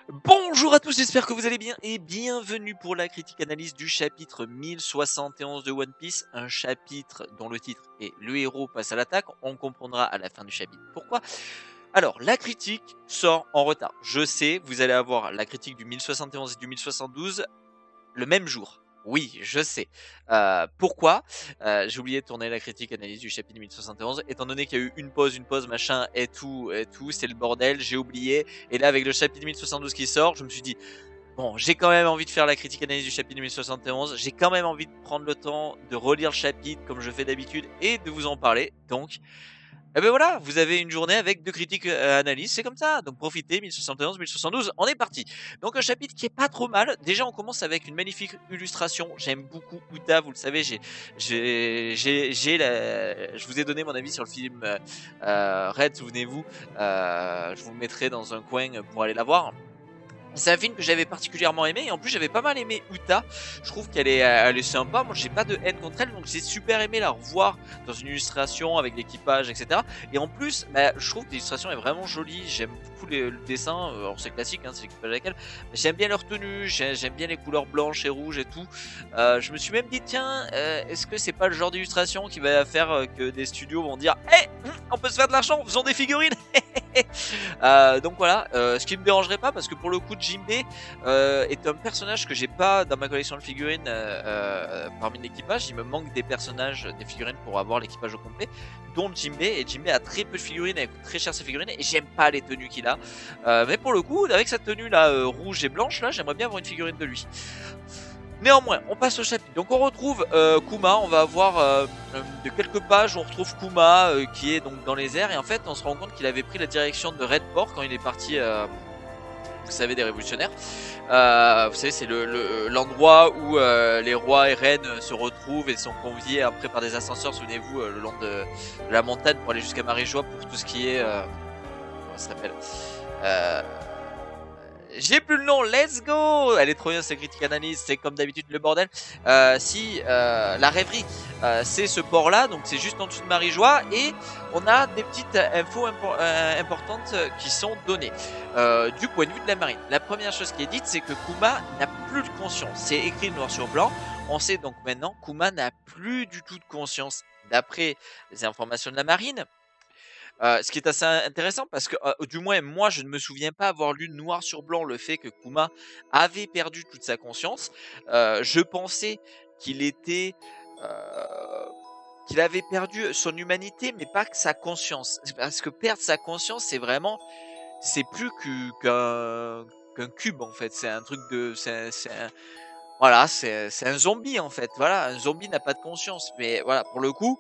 Bonjour à tous, j'espère que vous allez bien et bienvenue pour la critique analyse du chapitre 1071 de One Piece, un chapitre dont le titre est Le héros passe à l'attaque, on comprendra à la fin du chapitre pourquoi. Alors, la critique sort en retard. Je sais, vous allez avoir la critique du 1071 et du 1072 le même jour. Oui, je sais. Pourquoi J'ai oublié de tourner la critique analyse du chapitre 1071, étant donné qu'il y a eu une pause, machin, et tout, c'est le bordel, j'ai oublié. Et là, avec le chapitre 1072 qui sort, je me suis dit, bon, j'ai quand même envie de faire la critique analyse du chapitre 1071, j'ai quand même envie de prendre le temps de relire le chapitre comme je fais d'habitude et de vous en parler. Donc, eh ben voilà, vous avez une journée avec deux critiques analyses, c'est comme ça. Donc profitez, 1071, 1072, on est parti. Donc un chapitre qui est pas trop mal. Déjà, on commence avec une magnifique illustration. J'aime beaucoup Uta, vous le savez. Je vous ai donné mon avis sur le film Red, souvenez-vous. Je vous le mettrai dans un coin pour aller la voir. C'est un film que j'avais particulièrement aimé et en plus j'avais pas mal aimé Uta. Je trouve elle est sympa. Moi j'ai pas de haine contre elle, donc j'ai super aimé la revoir dans une illustration avec l'équipage, etc. Et en plus, bah, je trouve que l'illustration est vraiment jolie. J'aime beaucoup le dessin. Alors c'est classique, hein, c'est l'équipage avec elle. Mais j'aime bien leur tenue, j'aime bien les couleurs blanches et rouges et tout. Je me suis même dit tiens, est-ce que c'est pas le genre d'illustration qui va faire que des studios vont dire, hé, on peut se faire de l'argent en faisant des figurines. Donc voilà, ce qui me dérangerait pas parce que pour le coup Jinbei est un personnage que j'ai pas dans ma collection de figurines parmi l'équipage. Il me manque des personnages, des figurines pour avoir l'équipage au complet, dont Jinbei. Et Jinbei a très peu de figurines, elle coûte très cher ses figurines et j'aime pas les tenues qu'il a. Mais pour le coup, avec sa tenue là rouge et blanche là, j'aimerais bien avoir une figurine de lui. Néanmoins, on passe au chapitre. Donc on retrouve Kuma, on va avoir de quelques pages, on retrouve Kuma qui est donc dans les airs et en fait on se rend compte qu'il avait pris la direction de Redport quand il est parti, vous savez, des révolutionnaires. Vous savez, c'est l'endroit où les rois et reines se retrouvent et sont conviés après par des ascenseurs, souvenez-vous, le long de la montagne pour aller jusqu'à Marie-Joie pour tout ce qui est... comment ça s'appelle j'ai plus le nom, let's go. Elle est trop bien cette critique analyse, c'est comme d'habitude le bordel. La rêverie, c'est ce port là, donc c'est juste en dessous de Marie-Joie et on a des petites infos importantes qui sont données. Du point de vue de la marine, la première chose qui est dite, c'est que Kuma n'a plus de conscience. C'est écrit noir sur blanc. On sait donc maintenant Kuma n'a plus du tout de conscience d'après les informations de la marine. Ce qui est assez intéressant parce que, du moins moi je ne me souviens pas avoir lu noir sur blanc le fait que Kuma avait perdu toute sa conscience. Je pensais qu'il était, qu'il avait perdu son humanité, mais pas que sa conscience. Parce que perdre sa conscience, c'est plus qu'un cube en fait. C'est un truc de, voilà, c'est un zombie en fait. Voilà, un zombie n'a pas de conscience. Mais voilà, pour le coup.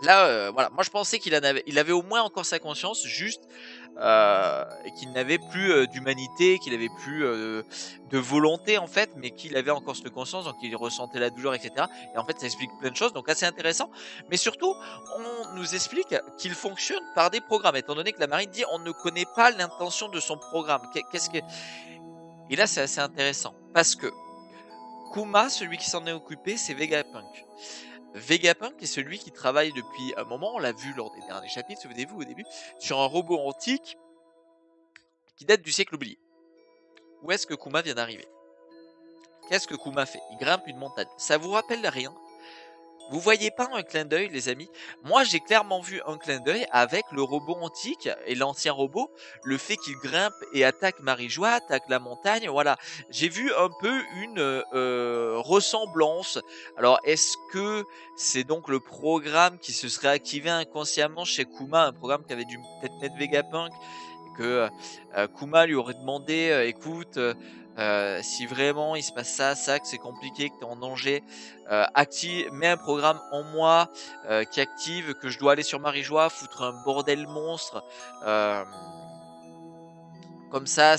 Là, voilà, moi je pensais il avait au moins encore sa conscience, juste et qu'il n'avait plus d'humanité, qu'il avait plus de volonté en fait, mais qu'il avait encore cette conscience, donc il ressentait la douleur, etc. Et en fait, ça explique plein de choses, donc assez intéressant. Mais surtout, on nous explique qu'il fonctionne par des programmes, étant donné que la marine dit on ne connaît pas l'intention de son programme. Qu'est-ce que... Et là, c'est assez intéressant parce que Kuma, celui qui s'en est occupé, c'est Vegapunk. Vegapunk est celui qui travaille depuis un moment, on l'a vu lors des derniers chapitres, souvenez-vous au début, sur un robot antique qui date du siècle oublié. Où est-ce que Kuma vient d'arriver? Qu'est-ce que Kuma fait? Il grimpe une montagne. Ça vous rappelle rien? Vous voyez pas un clin d'œil, les amis? Moi, j'ai clairement vu un clin d'œil avec le robot antique et l'ancien robot, le fait qu'il grimpe et attaque Marie-Joie, attaque la montagne, voilà. J'ai vu un peu une ressemblance. Alors, est-ce que c'est donc le programme qui se serait activé inconsciemment chez Kuma, un programme qui avait dû peut-être mettre Vegapunk, et que Kuma lui aurait demandé, écoute, si vraiment il se passe ça, que c'est compliqué, que tu es en danger, mets un programme en moi qui active que je dois aller sur Marie-Joie, foutre un bordel monstre. Euh, Comme ça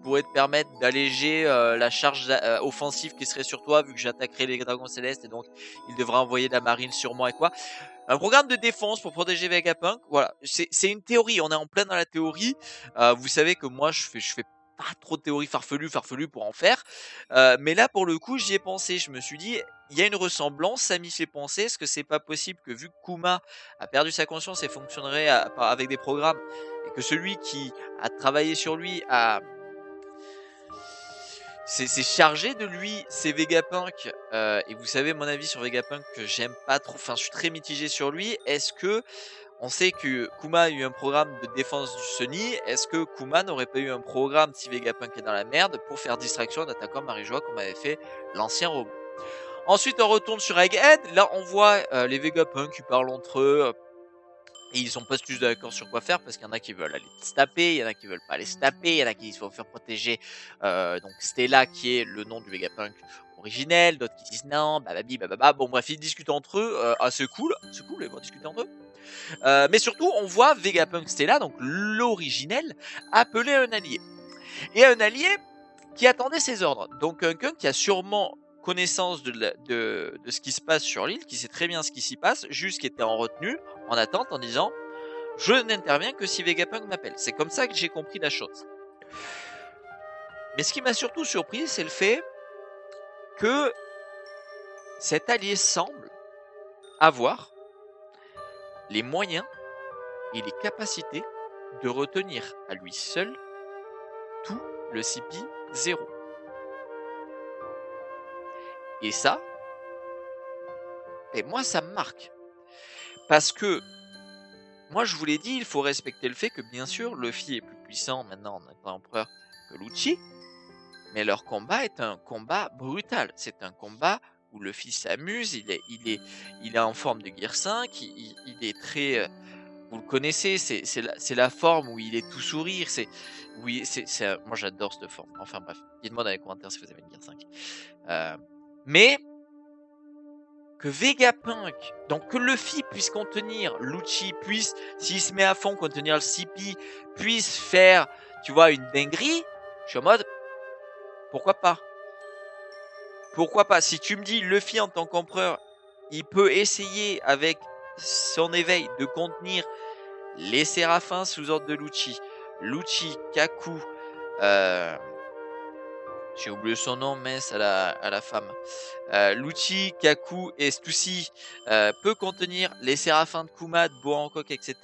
pourrait te permettre d'alléger la charge offensive qui serait sur toi, vu que j'attaquerai les dragons célestes, et donc il devrait envoyer de la marine sur moi et quoi. Un programme de défense pour protéger Vegapunk. Voilà, c'est une théorie, on est en plein dans la théorie. Vous savez que moi je fais pas trop de théories farfelues pour en faire. Mais là pour le coup j'y ai pensé, je me suis dit il y a une ressemblance, ça m'y fait penser. Est-ce que c'est pas possible que vu que Kuma a perdu sa conscience et fonctionnerait avec des programmes, et que celui qui a travaillé sur lui c'est chargé de lui, c'est Vegapunk. Et vous savez mon avis sur Vegapunk que j'aime pas trop. Enfin, je suis très mitigé sur lui. Est-ce que on sait que Kuma a eu un programme de défense du Sunny. Est-ce que Kuma n'aurait pas eu un programme si Vegapunk est dans la merde pour faire distraction en attaquant Marijoa comme avait fait l'ancien robot? Ensuite, on retourne sur Egghead. Là, on voit les Vegapunk qui parlent entre eux. Et ils sont pas tous d'accord sur quoi faire parce qu'il y en a qui veulent aller se taper, il y en a qui veulent pas aller se taper, il y en a qui se font faire protéger donc Stella qui est le nom du Vegapunk originel, d'autres qui disent non, bababi, bababa. Bon bref, ils discutent entre eux, c'est cool, ils vont discuter entre eux. Mais surtout, on voit Vegapunk Stella, donc l'originel, appeler un allié. Et un allié qui attendait ses ordres. Donc quelqu'un qui a sûrement connaissance de ce qui se passe sur l'île, qui sait très bien ce qui s'y passe, juste qui était en retenue, en attente, en disant « Je n'interviens que si Vegapunk m'appelle ». C'est comme ça que j'ai compris la chose. Mais ce qui m'a surtout surpris, c'est le fait que cet allié semble avoir les moyens et les capacités de retenir à lui seul tout le CP0. Et ça, et moi ça me marque. Parce que, moi je vous l'ai dit, il faut respecter le fait que bien sûr, Luffy est plus puissant maintenant en étant empereur que Lucci. Mais leur combat est un combat brutal. C'est un combat où Luffy s'amuse, il est en forme de Gear 5, il est très... vous le connaissez, c'est la forme où il est tout sourire. Moi j'adore cette forme. Enfin bref, dites-moi dans les commentaires si vous avez une Gear 5. Mais que Vegapunk, donc que Luffy puisse contenir Lucci, puisse, s'il se met à fond, contenir le CP, puisse faire, tu vois, une dinguerie, je suis en mode, pourquoi pas? Pourquoi pas? Si tu me dis Luffy en tant qu'empereur, il peut essayer avec son éveil de contenir les Séraphins sous ordre de Lucci, Kaku, j'ai oublié son nom, mince, à la femme. Lucci, Kaku et Stussy peut contenir les Séraphins de Kuma, de Bohancock, etc.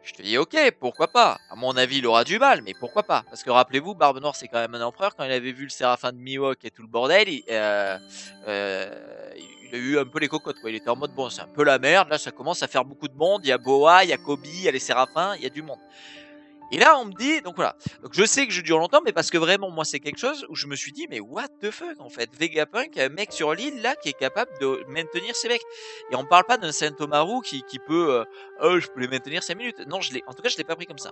Je te dis ok, pourquoi pas. À mon avis, il aura du mal, mais pourquoi pas. Parce que rappelez-vous, Barbe Noire, c'est quand même un empereur. Quand il avait vu le Séraphin de Mihawk et tout le bordel, il a eu un peu les cocottes, quoi. Il était en mode, bon, c'est un peu la merde. Là, ça commence à faire beaucoup de monde. Il y a Boa, il y a Kobe, il y a les Séraphins, il y a du monde. Et là, on me dit, donc voilà. Donc je sais que je dure longtemps, mais parce que vraiment, moi, c'est quelque chose où je me suis dit, mais what the fuck, en fait. Vegapunk, un mec sur l'île, là, qui est capable de maintenir ses mecs. Et on parle pas d'un Saint-Omaru qui peut, je peux les maintenir 5 minutes. Non, en tout cas, je l'ai pas pris comme ça.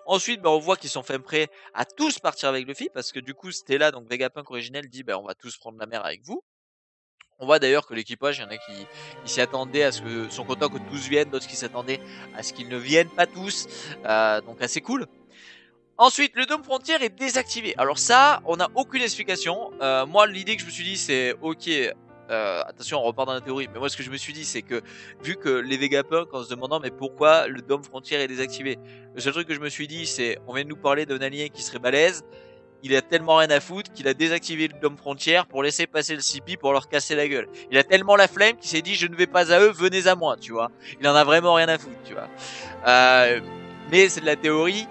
Ensuite, on voit qu'ils sont fait prêts à tous partir avec Luffy, parce que du coup, Stella, donc Vegapunk originel, dit, on va tous prendre la mer avec vous. On voit d'ailleurs que l'équipage, il y en a qui s'y attendaient à ce que sont contents que tous viennent, d'autres qui s'attendaient à ce qu'ils ne viennent pas tous. Donc assez cool. Ensuite, le dôme frontière est désactivé. Alors ça, on n'a aucune explication. Moi, l'idée que je me suis dit, c'est ok. Attention, on repart dans la théorie. Mais moi, ce que je me suis dit, c'est que vu que les Vegapunk, en se demandant mais pourquoi le dôme frontière est désactivé, le seul truc que je me suis dit, c'est on vient de nous parler d'un alien qui serait balèze. Il a tellement rien à foutre qu'il a désactivé le dôme frontière pour laisser passer le CP pour leur casser la gueule. Il a tellement la flemme qu'il s'est dit je ne vais pas à eux, venez à moi, tu vois. Il en a vraiment rien à foutre, tu vois. Mais c'est de la théorie.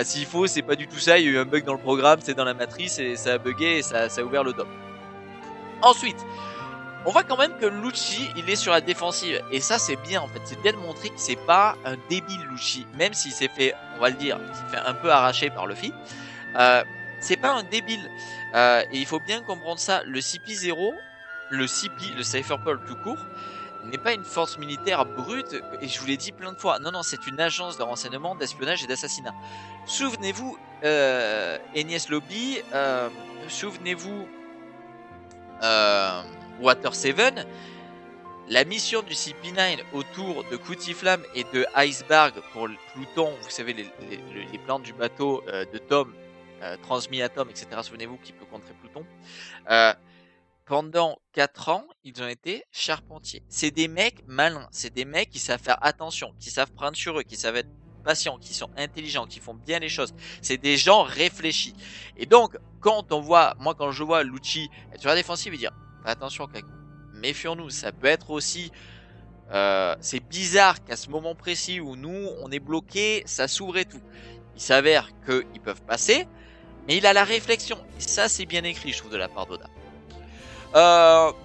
S'il faut, c'est pas du tout ça. Il y a eu un bug dans le programme, c'est dans la matrice et ça a bugué et ça a ouvert le dôme. Ensuite, on voit quand même que Lucci, il est sur la défensive. Et ça, c'est bien en fait. C'est bien de montrer que c'est pas un débile Lucci. Même s'il s'est fait, on va le dire, il s'est fait un peu arracher par Luffy. C'est pas un débile. Et il faut bien comprendre ça. Le CP0, le Cypher Pearl tout court, n'est pas une force militaire brute. Et je vous l'ai dit plein de fois. Non, non, c'est une agence de renseignement, d'espionnage et d'assassinat. Souvenez-vous, Enies Lobby, souvenez-vous, Water 7. La mission du CP9 autour de Cutiflam et de Iceberg pour Pluton, vous savez, les plans du bateau de Tom, transmis à Tom, etc. Souvenez-vous qui peut contrer Pluton. Pendant 4 ans, ils ont été charpentiers. C'est des mecs malins, c'est des mecs qui savent faire attention, qui savent prendre sur eux, qui savent être patients, qui sont intelligents, qui font bien les choses. C'est des gens réfléchis. Et donc, quand on voit, moi quand je vois Lucci être sur la défensive et dire attention Kaku, méfions-nous, ça peut être aussi... c'est bizarre qu'à ce moment précis où nous, on est bloqué, ça s'ouvre et tout. Il s'avère qu'ils peuvent passer. Mais il a la réflexion. Et ça, c'est bien écrit, je trouve, de la part d'Oda.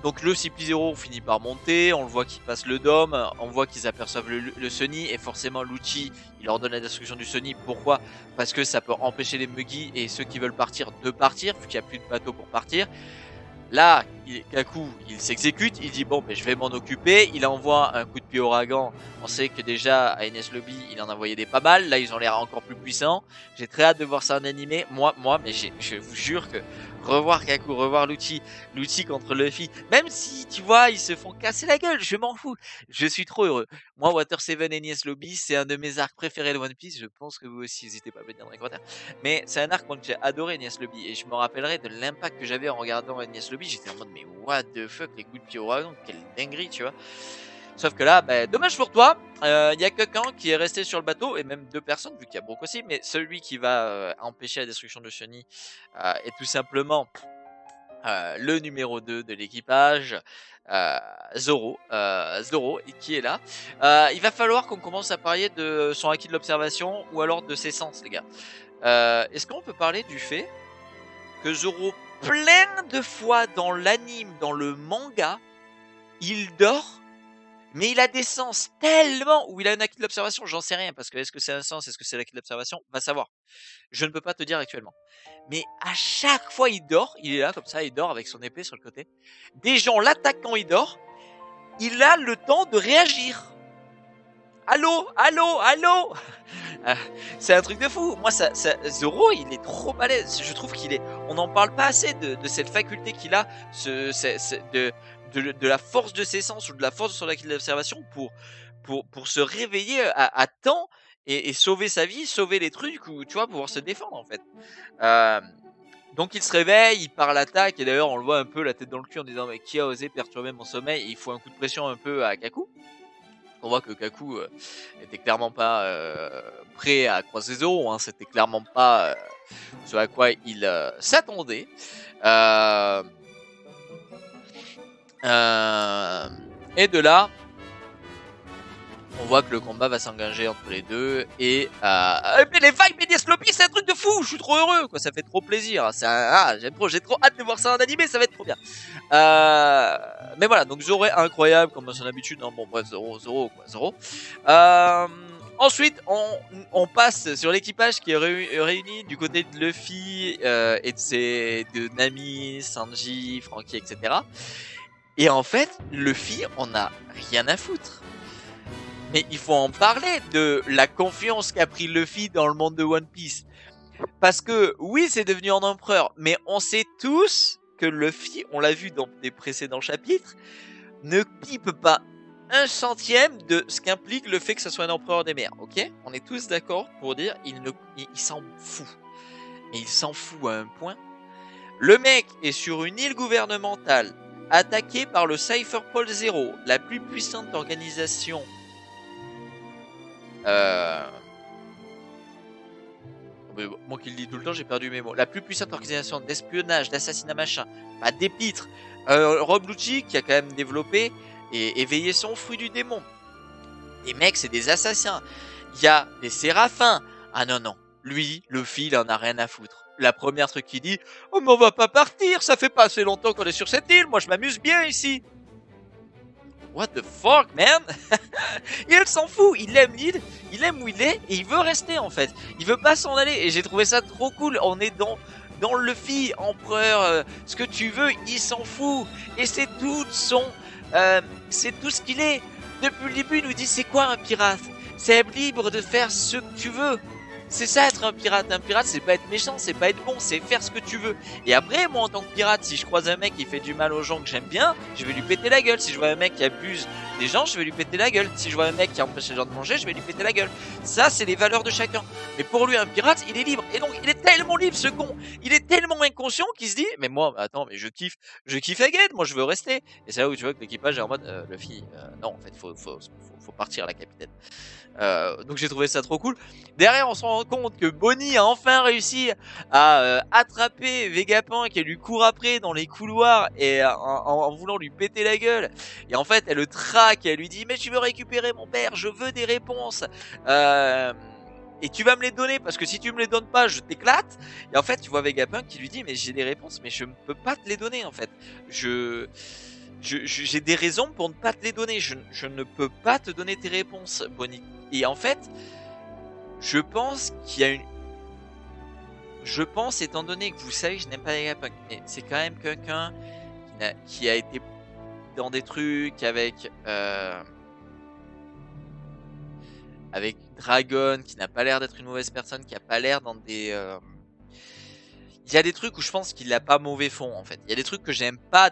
Donc le CP0 finit par monter, on le voit qu'il passe le dôme, on voit qu'ils aperçoivent le Sunny, et forcément Lucci, il leur donne la destruction du Sunny. Pourquoi? Parce que ça peut empêcher les Muggy et ceux qui veulent partir de partir, vu qu'il n'y a plus de bateau pour partir. Là, Kaku, il s'exécute, il dit bon, ben, je vais m'en occuper, il envoie un coup de pied ouragan. On sait que déjà à Enies Lobby, il en envoyait des pas mal, là ils ont l'air encore plus puissants. J'ai très hâte de voir ça en animé, moi, mais je vous jure que revoir Kaku, revoir Lucci contre Luffy, même si tu vois, ils se font casser la gueule, je m'en fous, je suis trop heureux. Moi, Water 7 Enies Lobby, c'est un de mes arcs préférés de One Piece, je pense que vous aussi, n'hésitez pas à me le dire dans les commentaires. Mais c'est un arc que j'ai adoré, Enies Lobby, et je me rappellerai de l'impact que j'avais en regardant Enies Lobby. J'étais en mode, mais what the fuck, les coups de pied ouragan, quelle dinguerie, tu vois. Sauf que là, bah, dommage pour toi, y a quelqu'un qui est resté sur le bateau, et même 2 personnes, vu qu'il y a Brook aussi, mais celui qui va empêcher la destruction de Sunny est tout simplement le numéro 2 de l'équipage, Zoro, qui est là. Il va falloir qu'on commence à parler de son acquis de l'observation, ou alors de ses sens, les gars. Est-ce qu'on peut parler du fait que Zoro, plein de fois dans l'anime, dans le manga, il dort, mais il a des sens tellement, ou il a un acquis de l'observation, j'en sais rien, parce que est-ce que c'est un sens, est-ce que c'est l'acquis de l'observation, va savoir. Je ne peux pas te dire actuellement. Mais à chaque fois il dort, il est là comme ça, il dort avec son épée sur le côté. Des gens l'attaquent quand il dort, il a le temps de réagir. Allô, allô, allô. C'est un truc de fou. Moi, Zoro, il est trop balèze. Je trouve qu'il est. On n'en parle pas assez de cette faculté qu'il a, de la force de ses sens ou de la force de son acquis d'observation pour se réveiller à temps et sauver sa vie, sauver les trucs ou tu vois pouvoir se défendre en fait. Donc il se réveille, il part à l'attaque et d'ailleurs on le voit un peu la tête dans le cul en disant mais qui a osé perturber mon sommeil, et il faut un coup de pression un peu à Kaku. On voit que Kaku était clairement pas prêt à croiser Zoro, hein. C'était clairement pas ce à quoi il s'attendait. Et de là, on voit que le combat va s'engager entre les deux et mais les vibes Enies Lobby, c'est un truc de fou. Je suis trop heureux, quoi. Ça fait trop plaisir. J'ai trop hâte de voir ça en animé. Ça va être trop bien. Mais voilà, donc Zoro est incroyable comme à son habitude. Non, bon bref, Zoro quoi, Zoro. Ensuite, on passe sur l'équipage qui est réuni du côté de Luffy et de Nami, Sanji, Franky, etc. Et en fait, Luffy, on a rien à foutre. Mais il faut en parler de la confiance qu'a pris Luffy dans le monde de One Piece. Parce que, oui, c'est devenu un empereur, mais on sait tous que Luffy, on l'a vu dans des précédents chapitres, ne pipe pas un centième de ce qu'implique le fait que ce soit un empereur des mers, ok? On est tous d'accord pour dire il s'en fout. Mais il s'en fout à un point. Le mec est sur une île gouvernementale, attaqué par le Cypher Pole Zero, la plus puissante organisation moi qui le dis tout le temps, j'ai perdu mes mots. La plus puissante organisation d'espionnage, d'assassinat machin, pas d'épître. Rob Lucci qui a quand même développé et éveillé son fruit du démon. Les mecs, c'est des assassins. Il y a des séraphins. Ah non, non. Lui, Luffy, il en a rien à foutre. La première truc qu'il dit, oh mais on va pas partir, ça fait pas assez longtemps qu'on est sur cette île, moi je m'amuse bien ici. What the fuck, man? Il s'en fout, il aime l'île, il aime où il est et il veut rester en fait. Il veut pas s'en aller et j'ai trouvé ça trop cool. On est dans le Luffy, empereur, ce que tu veux, il s'en fout. Et c'est tout c'est tout ce qu'il est. Depuis le début, il nous dit c'est quoi un pirate? C'est être libre de faire ce que tu veux. C'est ça être un pirate. Un pirate, c'est pas être méchant, c'est pas être bon, c'est faire ce que tu veux. Et après, moi en tant que pirate, si je croise un mec qui fait du mal aux gens que j'aime bien, je vais lui péter la gueule. Si je vois un mec qui abuse des gens, je vais lui péter la gueule. Si je vois un mec qui empêche les gens de manger, je vais lui péter la gueule. Ça, c'est les valeurs de chacun. Mais pour lui, un pirate, il est libre. Et donc, il est tellement libre, ce con. Il est tellement inconscient qu'il se dit, mais moi, attends, mais je kiffe Egghead, moi je veux rester. Et c'est là où tu vois que l'équipage est en mode, Luffy, non, en fait, faut partir, la capitaine. Donc j'ai trouvé ça trop cool. Derrière, on se rend compte que Bonnie a enfin réussi à attraper Vegapunk et lui court après dans les couloirs et en voulant lui péter la gueule. Et en fait, elle le traque et elle lui dit mais tu veux récupérer mon père, je veux des réponses. et tu vas me les donner parce que si tu me les donnes pas, je t'éclate. Et en fait, tu vois Vegapunk qui lui dit mais j'ai des réponses, mais je ne peux pas te les donner en fait. J'ai des raisons pour ne pas te les donner. Je ne peux pas te donner tes réponses, Bonnie. Et en fait, je pense qu'il y a une. Je pense, étant donné que vous savez que je n'aime pas Vegapunk, mais c'est quand même quelqu'un qui a été dans des trucs avec Dragon, qui n'a pas l'air d'être une mauvaise personne, qui a pas l'air dans des. Il y a des trucs où je pense qu'il a pas mauvais fond en fait. Il y a des trucs que j'aime pas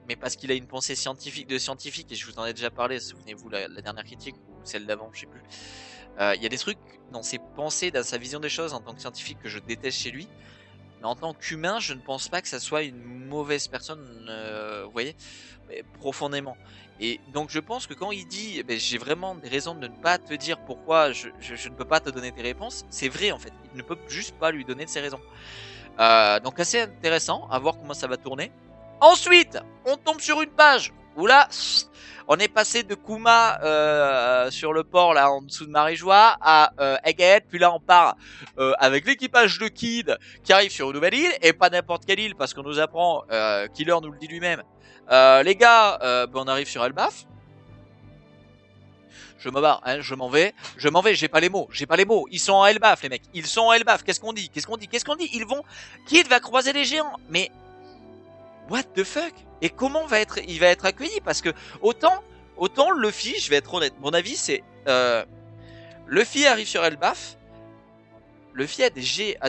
mais parce qu'il a une pensée scientifique et je vous en ai déjà parlé, souvenez-vous la dernière critique ou celle d'avant, je sais plus. Il y a des trucs dans ses pensées, dans sa vision des choses en tant que scientifique que je déteste chez lui. Mais en tant qu'humain, je ne pense pas que ça soit une mauvaise personne, vous voyez, mais profondément. Et donc je pense que quand il dit j'ai vraiment des raisons de ne pas te dire pourquoi je ne peux pas te donner tes réponses, c'est vrai en fait. Il ne peut juste pas lui donner de ses raisons. Donc assez intéressant à voir comment ça va tourner. Ensuite, on tombe sur une page où là, on est passé de Kuma sur le port là en dessous de Marijois à Egghead, puis là on part avec l'équipage de Kid qui arrive sur une nouvelle île, et pas n'importe quelle île parce qu'on nous apprend, Killer nous le dit lui-même, les gars, on arrive sur Elbaf. Je me barre, hein, je m'en vais, j'ai pas les mots, ils sont en Elbaf les mecs, ils sont en Elbaf, qu'est-ce qu'on dit, ils vont, Kid va croiser les géants, mais what the fuck? Et comment il va être accueilli? Parce que autant Luffy, je vais être honnête, mon avis c'est Luffy arrive sur Elbaf, Luffy a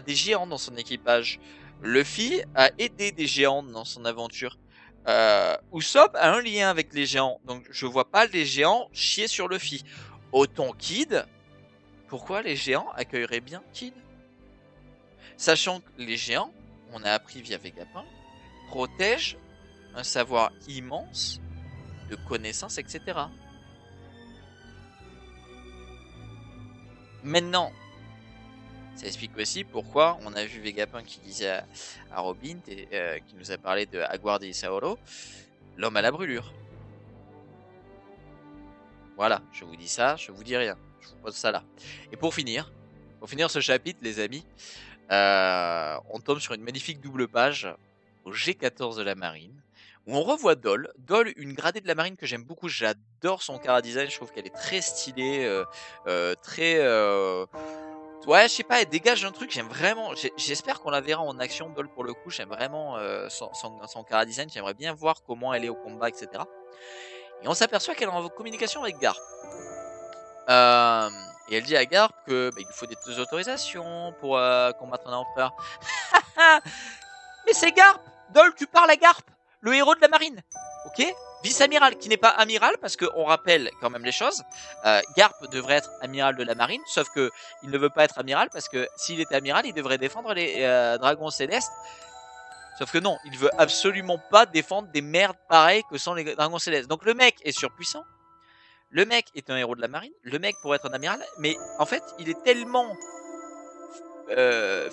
des géants dans son équipage, Luffy a aidé des géants dans son aventure. Usopp a un lien avec les géants, donc je vois pas les géants chier sur Luffy. Autant Kid, pourquoi les géants accueilleraient bien Kid? Sachant que les géants, on a appris via Vegapunk, protègent un savoir immense de connaissances, etc. Maintenant, ça explique aussi pourquoi on a vu Vegapunk qui disait à Robin, qui nous a parlé de Aguardi Saoro, l'homme à la brûlure. Voilà, je vous dis ça, je vous dis rien. Je vous pose ça là. Et pour finir ce chapitre, les amis, on tombe sur une magnifique double page au G14 de la marine, où on revoit Doll. Doll, une gradée de la marine que j'aime beaucoup. J'adore son chara-design, je trouve qu'elle est très stylée, très... Ouais, je sais pas, elle dégage un truc, j'aime vraiment... J'espère qu'on la verra en action, Doll, pour le coup. J'aime vraiment son chara-design, j'aimerais bien voir comment elle est au combat, etc. Et on s'aperçoit qu'elle est en communication avec Garp. Et elle dit à Garp que il lui faut des autorisations pour combattre un empereur. Mais c'est Garp! Doll, tu parles à Garp, le héros de la marine. Ok? Vice-amiral, qui n'est pas amiral, parce qu'on rappelle quand même les choses. Garp devrait être amiral de la marine, sauf que il ne veut pas être amiral, parce que s'il était amiral, il devrait défendre les dragons célestes. Sauf que non, il veut absolument pas défendre des merdes pareilles que sont les dragons célestes. Donc le mec est surpuissant. Le mec est un héros de la marine. Le mec pourrait être un amiral. Mais en fait, il est tellement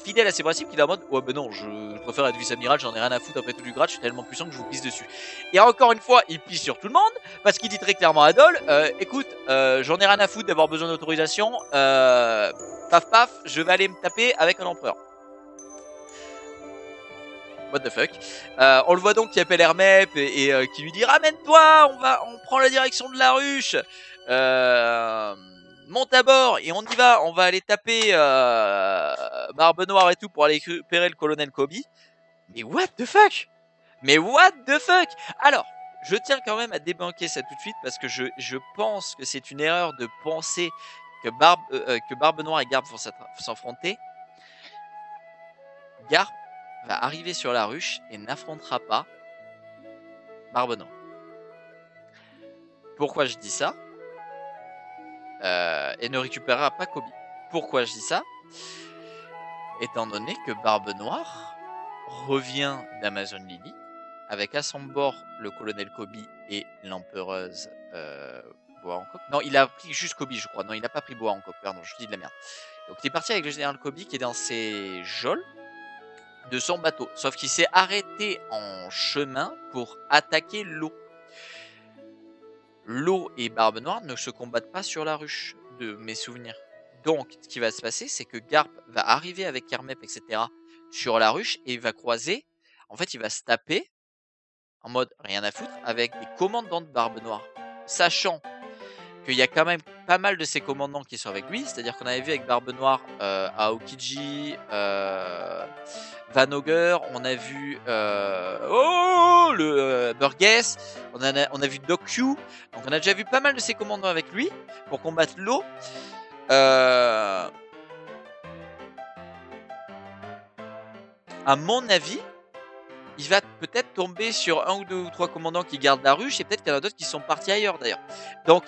fidèle à ses principes qu'il est en mode ouais ben non, je préfère être vice-amiral, j'en ai rien à foutre après tout du grade, je suis tellement puissant que je vous pisse dessus. Et encore une fois, il pisse sur tout le monde parce qu'il dit très clairement à Doll, écoute, j'en ai rien à foutre d'avoir besoin d'autorisation, paf paf, je vais aller me taper avec un empereur. What the fuck. On le voit donc qui appelle Hermep et qui lui dit ramène-toi, on prend la direction de la ruche, monte à bord et on y va, on va aller taper Barbe Noire et tout pour aller récupérer le colonel Kobe. Mais what the fuck? Alors, je tiens quand même à débunker ça tout de suite parce que je pense que c'est une erreur de penser que Barbe Noire et Garp vont s'affronter. Garp va arriver sur la ruche et n'affrontera pas Barbe Noire. Pourquoi je dis ça? Et ne récupérera pas Kobe. Pourquoi je dis ça? Étant donné que Barbe Noire revient d'Amazon Lily avec à son bord le colonel Kobe et l'empereuse Boa Hancock. Non, il a pris juste Kobe, je crois. Non, il n'a pas pris Boa Hancock, pardon, je dis de la merde. Donc il est parti avec le général Kobe qui est dans ses geôles de son bateau. Sauf qu'il s'est arrêté en chemin pour attaquer l'eau. L'eau et Barbe Noire ne se combattent pas sur la ruche, de mes souvenirs. Donc, ce qui va se passer, c'est que Garp va arriver avec Hermep, etc. sur la ruche et il va croiser. En fait, il va se taper en mode rien à foutre avec des commandants de Barbe Noire. Sachant qu'il y a quand même pas mal de ces commandants qui sont avec lui. C'est-à-dire qu'on avait vu avec Barbe Noire Aokiji, Vanaugr, on a vu Burgess, on a vu Doc Q. Donc on a déjà vu pas mal de ces commandants avec lui pour combattre l'eau. À mon avis, il va peut-être tomber sur 1 ou 2 ou 3 commandants qui gardent la ruche et peut-être qu'il y en a d'autres qui sont partis ailleurs d'ailleurs. Donc,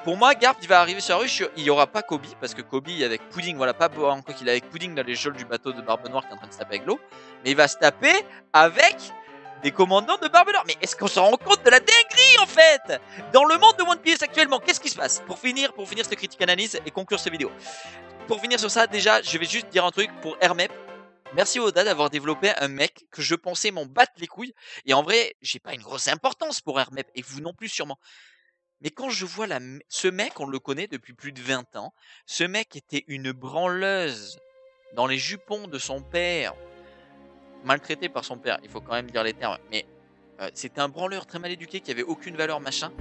pour moi, Garp, il va arriver sur la ruche, il n'y aura pas Kobe, parce que Kobe avec Pudding, voilà, pas encore qu'il est avec Pudding dans les geôles du bateau de Barbe Noire qui est en train de se taper avec l'eau, mais il va se taper avec des commandants de Barbe Noire. Mais est-ce qu'on se rend compte de la dinguerie en fait dans le monde de One Piece actuellement? Qu'est-ce qui se passe? Pour finir cette critique analyse et conclure cette vidéo. Pour finir sur ça, déjà, je vais juste dire un truc pour Hermep. Merci Oda d'avoir développé un mec que je pensais m'en battre les couilles. Et en vrai, j'ai pas une grosse importance pour Hermep, et vous non plus sûrement. Mais quand je vois ce mec, on le connaît depuis plus de 20 ans. Ce mec était une branleuse dans les jupons de son père. Maltraité par son père, il faut quand même dire les termes. Mais c'était un branleur très mal éduqué qui avait aucune valeur, machin.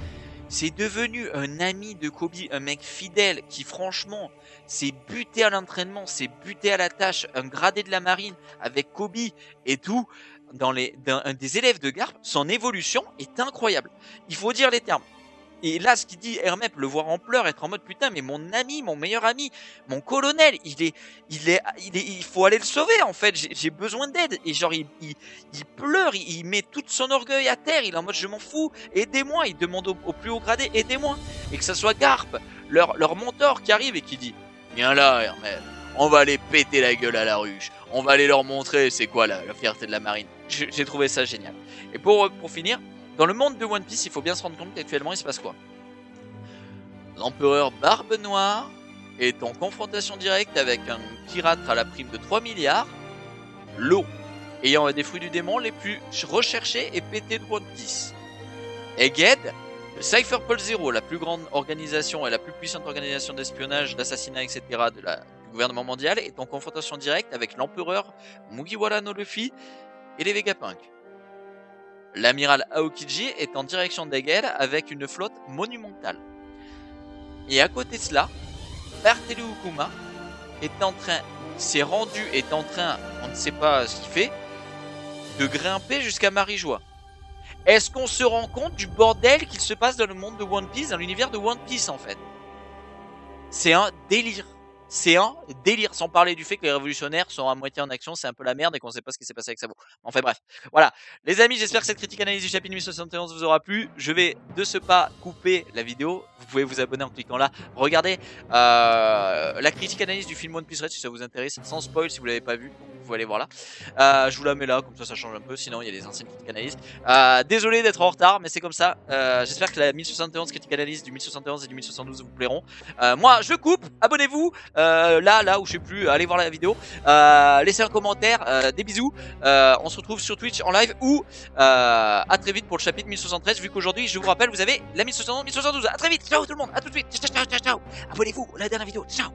C'est devenu un ami de Kobe, un mec fidèle qui franchement s'est buté à l'entraînement, s'est buté à la tâche, un gradé de la marine avec Kobe et tout. Un des élèves de Garp, son évolution est incroyable. Il faut dire les termes. Et là, ce qu'il dit, Hermep, le voir en pleurs, être en mode putain, mais mon ami, mon meilleur ami, mon colonel, il faut aller le sauver en fait. J'ai besoin d'aide. Et genre, il pleure, il met tout son orgueil à terre. Il est en mode je m'en fous, aidez-moi. Il demande au plus haut gradé, aidez-moi. Et que ça soit Garp, leur mentor, qui arrive et qui dit viens là, Hermep, on va aller péter la gueule à la ruche. On va aller leur montrer c'est quoi la fierté de la marine. J'ai trouvé ça génial. Et pour finir. Dans le monde de One Piece, il faut bien se rendre compte qu'actuellement il se passe quoi? L'empereur Barbe Noire est en confrontation directe avec un pirate à la prime de 3 milliards, l'eau, ayant des fruits du démon les plus recherchés et pétés de One Piece. Egghead, le Cypher Pole Zero, la plus grande organisation et la plus puissante organisation d'espionnage, d'assassinat, etc. du gouvernement mondial, est en confrontation directe avec l'empereur Mugiwara no Luffy et les Vegapunk. L'amiral Aokiji est en direction d'Egghead avec une flotte monumentale. Et à côté de cela, Bartelu Ukuma s'est rendu, on ne sait pas ce qu'il fait, de grimper jusqu'à Marijois. Est-ce qu'on se rend compte du bordel qu'il se passe dans le monde de One Piece, dans l'univers de One Piece en fait? C'est un délire. C'est un délire, sans parler du fait que les révolutionnaires sont à moitié en action, c'est un peu la merde et qu'on sait pas ce qui s'est passé avec Sabo. Enfin bref, voilà. Les amis, j'espère que cette critique analyse du chapitre 1071 vous aura plu. Je vais de ce pas couper la vidéo. Vous pouvez vous abonner en cliquant là. Regardez la critique analyse du film One Piece Red si ça vous intéresse, sans spoil si vous l'avez pas vu. Vous pouvez aller voir là. Je vous la mets là, comme ça change un peu. Sinon, il y a les anciennes critiques analyses. Désolé d'être en retard, mais c'est comme ça. J'espère que la 1071 critique analyse du 1071 et du 1072 vous plairont. Moi, je coupe. Abonnez-vous. Là où je sais plus, allez voir la vidéo, laissez un commentaire, des bisous, on se retrouve sur Twitch en live ou à très vite pour le chapitre 1073 vu qu'aujourd'hui je vous rappelle vous avez la 1071, 1072, à très vite, ciao tout le monde, à tout de suite, ciao, abonnez-vous, la dernière vidéo, ciao.